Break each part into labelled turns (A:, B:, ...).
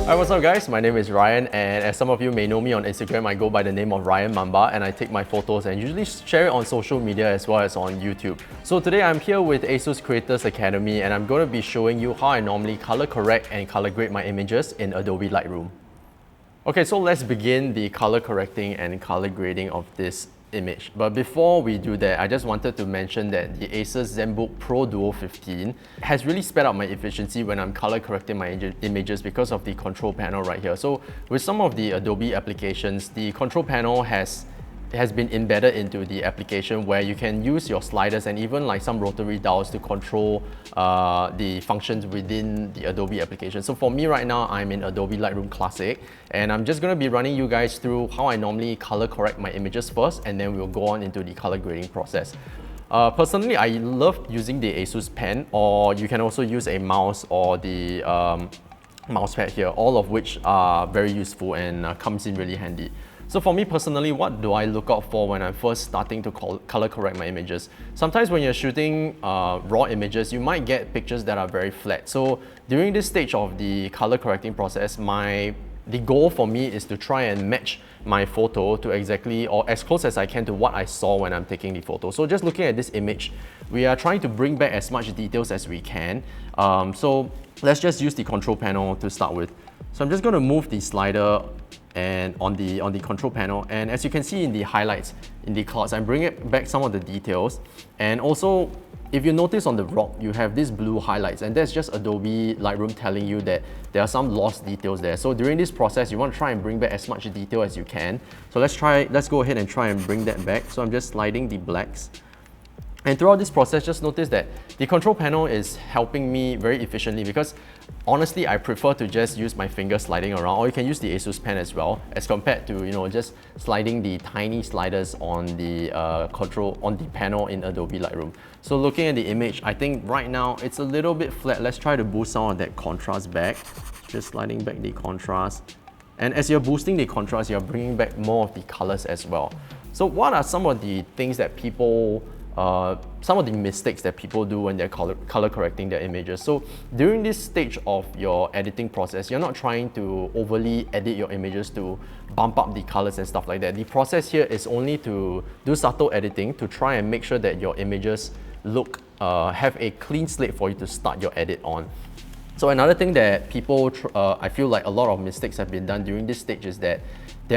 A: Hi, what's up guys? My name is Ryan, and as some of you may know me on Instagram, I go by the name of Ryan Mamba, and I take my photos and usually share it on social media as well as on YouTube. So today I'm here with ASUS Creators Academy, and I'm going to be showing you how I normally color correct and color grade my images in Adobe Lightroom. Okay, so let's begin the color correcting and color grading of this image. But before we do that, I just wanted to mention that the Asus ZenBook Pro Duo 15 has really sped up my efficiency when I'm color correcting my images because of the control panel right here. So with some of the Adobe applications, the control panel has been embedded into the application where you can use your sliders and even like some rotary dials to control the functions within the Adobe application. So for me right now, I'm in Adobe Lightroom Classic, and I'm just going to be running you guys through how I normally color correct my images first, and then we'll go on into the color grading process. Personally, I love using the Asus Pen, or you can also use a mouse or the mouse pad here, all of which are very useful and comes in really handy. So for me personally, what do I look out for when I'm first starting to color correct my images? Sometimes when you're shooting raw images, you might get pictures that are very flat. So during this stage of the color correcting process, the goal for me is to try and match my photo to exactly or as close as I can to what I saw when I'm taking the photo. So just looking at this image, we are trying to bring back as much details as we can. So let's just use the control panel to start with. So I'm just going to move the slider and on the control panel, and as you can see in the highlights in the clouds, I'm bringing back some of the details. And also, if you notice on the rock, you have these blue highlights, and that's just Adobe Lightroom telling you that there are some lost details there. So during this process, you want to try and bring back as much detail as you can. So let's go ahead and try and bring that back. So I'm just sliding the blacks. And throughout this process, just notice that the control panel is helping me very efficiently, because honestly, I prefer to just use my finger sliding around, or you can use the Asus Pen as well, as compared to just sliding the tiny sliders on the panel in Adobe Lightroom. So looking at the image, I think right now it's a little bit flat. Let's try to boost some of that contrast back. Just sliding back the contrast. And as you're boosting the contrast, you're bringing back more of the colors as well. So what are some of the things that some of the mistakes that people do when they're color correcting their images? So during this stage of your editing process, you're not trying to overly edit your images to bump up the colors and stuff like that. The process here is only to do subtle editing to try and make sure that your images have a clean slate for you to start your edit on. So another thing that people, I feel like a lot of mistakes have been done during this stage is that a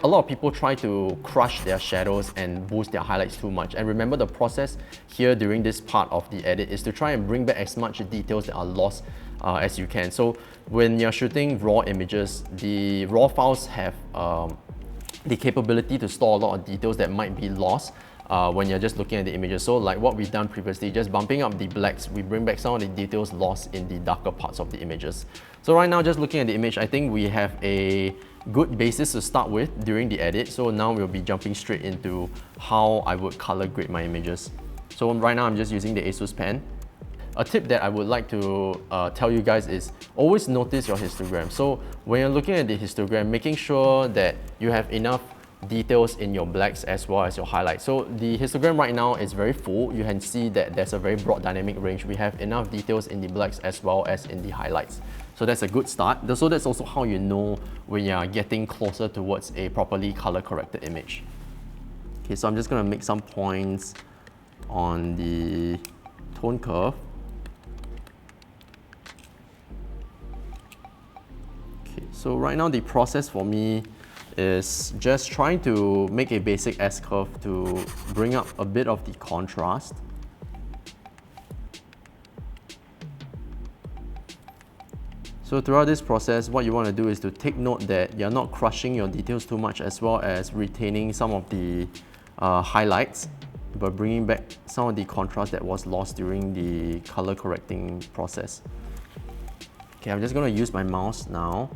A: lot of people try to crush their shadows and boost their highlights too much. And remember, the process here during this part of the edit is to try and bring back as much details that are lost as you can. So when you're shooting raw images, the raw files have the capability to store a lot of details that might be lost when you're just looking at the images. So like what we've done previously, just bumping up the blacks, we bring back some of the details lost in the darker parts of the images. So right now, just looking at the image, I think we have a good basis to start with during the edit. So now we'll be jumping straight into how I would color grade my images. So right now I'm just using the Asus Pen. A tip that I would like to tell you guys is always notice your histogram. So when you're looking at the histogram, making sure that you have enough details in your blacks as well as your highlights. So the histogram right now is very full. You can see that there's a very broad dynamic range. We have enough details in the blacks as well as in the highlights. So that's a good start. So that's also how you know when you're getting closer towards a properly color corrected image. Okay, so I'm just gonna make some points on the tone curve. Okay, so right now the process for me is just trying to make a basic S-curve to bring up a bit of the contrast. So throughout this process, what you want to do is to take note that you're not crushing your details too much, as well as retaining some of the highlights, but bringing back some of the contrast that was lost during the color correcting process. Okay, I'm just going to use my mouse now.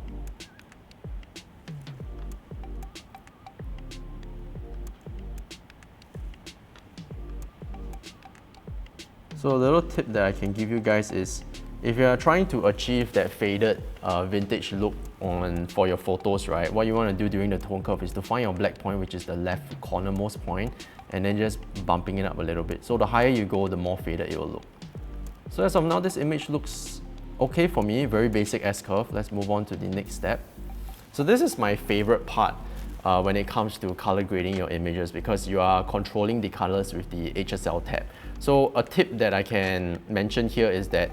A: So a little tip that I can give you guys is, if you're trying to achieve that faded vintage look for your photos, right, what you want to do during the tone curve is to find your black point, which is the left cornermost point, and then just bumping it up a little bit. So the higher you go, the more faded it will look. So as of now, this image looks okay for me, very basic S-curve. Let's move on to the next step. So this is my favorite part when it comes to color grading your images, because you are controlling the colors with the HSL tab. So a tip that I can mention here is that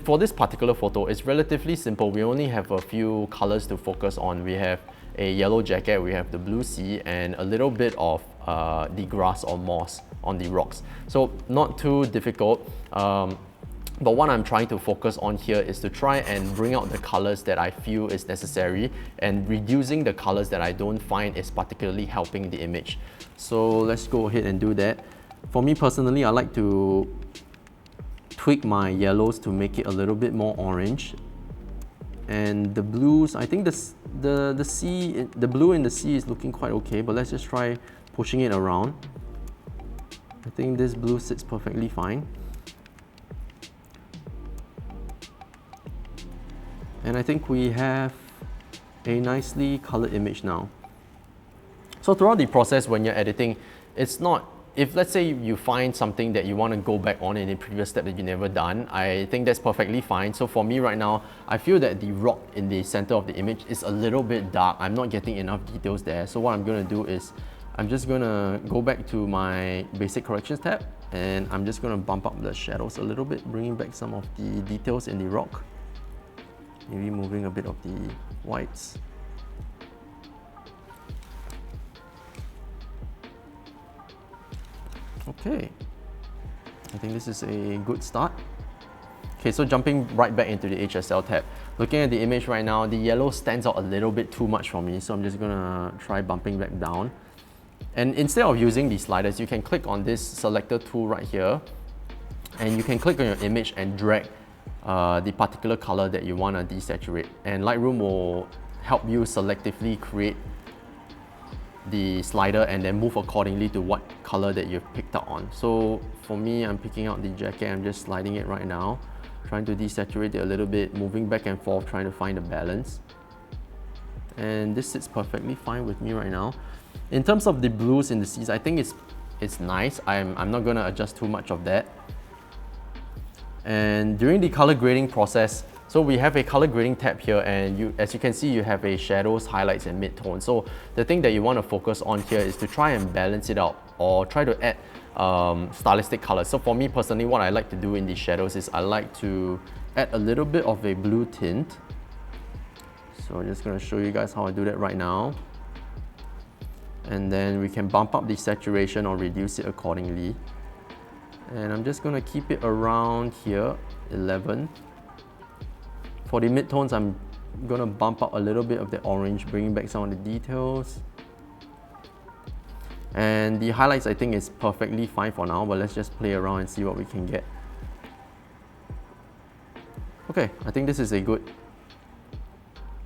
A: for this particular photo, it's relatively simple. We only have a few colors to focus on. We have a yellow jacket, we have the blue sea, and a little bit of the grass or moss on the rocks. So not too difficult. But what I'm trying to focus on here is to try and bring out the colors that I feel is necessary and reducing the colors that I don't find is particularly helping the image. So let's go ahead and do that. For me personally, I like to tweak my yellows to make it a little bit more orange. And the blues, I think the blue in the sea is looking quite okay, but let's just try pushing it around. I think this blue sits perfectly fine. And I think we have a nicely colored image now. So throughout the process when you're editing, it's not, if let's say you find something that you want to go back on in a previous step that you've never done, I think that's perfectly fine. So for me right now, I feel that the rock in the center of the image is a little bit dark. I'm not getting enough details there. So what I'm going to do is, I'm just going to go back to my basic corrections tab, and I'm just going to bump up the shadows a little bit, bringing back some of the details in the rock. Maybe moving a bit of the whites. Okay, I think this is a good start. Okay, so jumping right back into the HSL tab. Looking at the image right now, the yellow stands out a little bit too much for me, so I'm just gonna try bumping back down. And instead of using the sliders, you can click on this selector tool right here, and you can click on your image and drag the particular color that you want to desaturate, and Lightroom will help you selectively create the slider and then move accordingly to what color that you've picked out on. So for me, I'm picking out the jacket, I'm just sliding it right now, trying to desaturate it a little bit, moving back and forth, trying to find a balance. And this sits perfectly fine with me right now. In terms of the blues in the seas, I think it's nice. I'm not going to adjust too much of that. And during the color grading process, so we have a color grading tab here, and as you can see, you have a shadows, highlights, and midtones. So the thing that you want to focus on here is to try and balance it out, or try to add stylistic colors. So for me personally, what I like to do in these shadows is I like to add a little bit of a blue tint. So I'm just going to show you guys how I do that right now. And then we can bump up the saturation or reduce it accordingly. And I'm just going to keep it around here, 11. For the midtones, I'm going to bump up a little bit of the orange, bringing back some of the details. And the highlights, I think, is perfectly fine for now, but let's just play around and see what we can get. Okay, I think this is a good.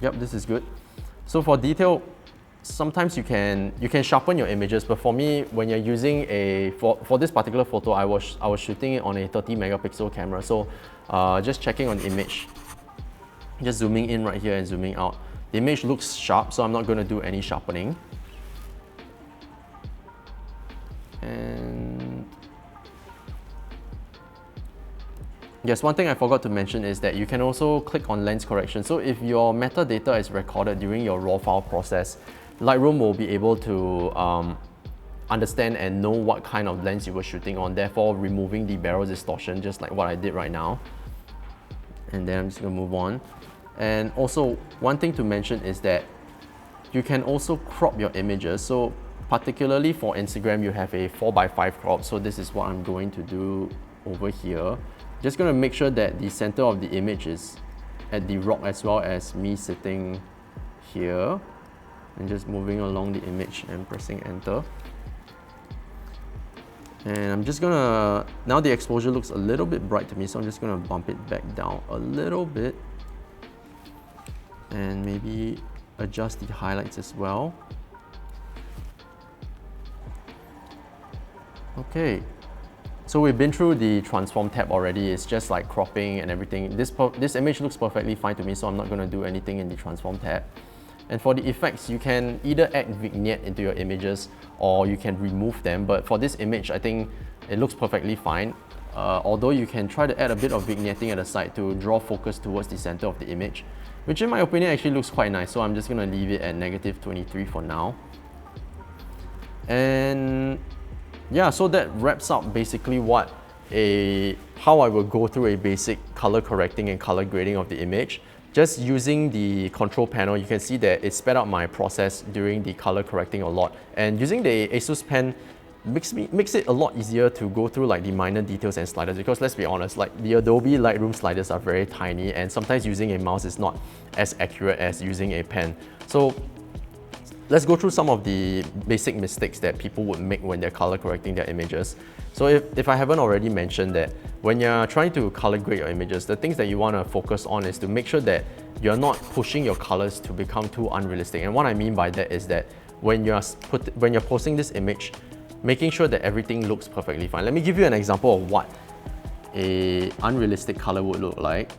A: Yep, this is good. So for detail, sometimes you can sharpen your images, but for me, when you're using for this particular photo, I was shooting it on a 30 megapixel camera. So just checking on the image, just zooming in right here and zooming out. The image looks sharp, so I'm not going to do any sharpening. And yes, one thing I forgot to mention is that you can also click on lens correction. So if your metadata is recorded during your raw file process, Lightroom will be able to understand and know what kind of lens you were shooting on, therefore removing the barrel distortion, just like what I did right now. And then I'm just going to move on. And also, one thing to mention is that you can also crop your images. So particularly for Instagram, you have a 4:5 crop. So this is what I'm going to do over here. Just going to make sure that the center of the image is at the rock as well as me sitting here. And just moving along the image and pressing enter. And I'm just gonna, now the exposure looks a little bit bright to me, so I'm just gonna bump it back down a little bit. And maybe adjust the highlights as well. Okay, so we've been through the transform tab already. It's just like cropping and everything. This image looks perfectly fine to me, so I'm not gonna do anything in the transform tab. And for the effects, you can either add vignette into your images or you can remove them. But for this image, I think it looks perfectly fine. although you can try to add a bit of vignetting at the side to draw focus towards the center of the image, which in my opinion actually looks quite nice. So I'm just going to leave it at -23 for now. And yeah, so that wraps up basically how I will go through a basic color correcting and color grading of the image. Just using the control panel, you can see that it sped up my process during the color correcting a lot. And using the ASUS pen makes it a lot easier to go through like the minor details and sliders, because let's be honest, like the Adobe Lightroom sliders are very tiny, and sometimes using a mouse is not as accurate as using a pen. So let's go through some of the basic mistakes that people would make when they're color correcting their images. So if I haven't already mentioned that, when you're trying to color grade your images, the things that you want to focus on is to make sure that you're not pushing your colors to become too unrealistic. And what I mean by that is that when you're posting this image, making sure that everything looks perfectly fine. Let me give you an example of what a unrealistic color would look like.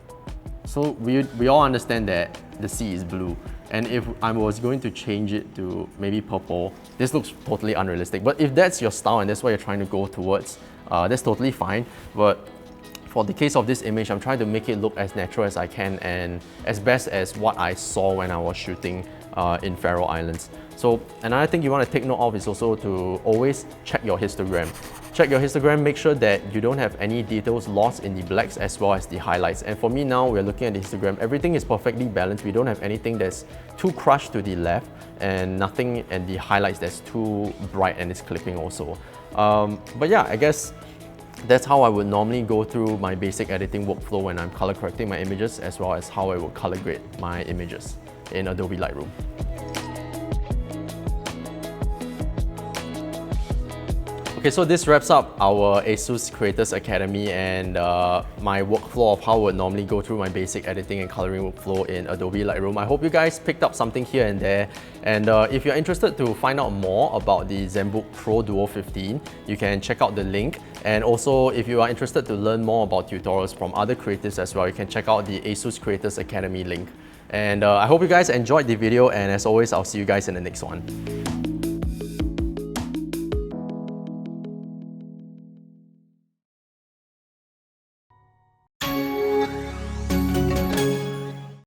A: So we all understand that the sea is blue, and if I was going to change it to maybe purple, this looks totally unrealistic. But if that's your style and that's what you're trying to go towards, that's totally fine. But for the case of this image, I'm trying to make it look as natural as I can and as best as what I saw when I was shooting in Faroe Islands. So another thing you want to take note of is also to always check your histogram. Check your histogram, make sure that you don't have any details lost in the blacks as well as the highlights. And for me now, we're looking at the histogram, everything is perfectly balanced. We don't have anything that's too crushed to the left and nothing in the highlights that's too bright and is clipping also. But yeah, I guess that's how I would normally go through my basic editing workflow when I'm color correcting my images, as well as how I would color grade my images in Adobe Lightroom. Okay, so this wraps up our ASUS Creators Academy and my workflow of how I would normally go through my basic editing and coloring workflow in Adobe Lightroom. I hope you guys picked up something here and there. And if you're interested to find out more about the ZenBook Pro Duo 15, you can check out the link. And also, if you are interested to learn more about tutorials from other creators as well, you can check out the ASUS Creators Academy link. And I hope you guys enjoyed the video, and as always, I'll see you guys in the next one.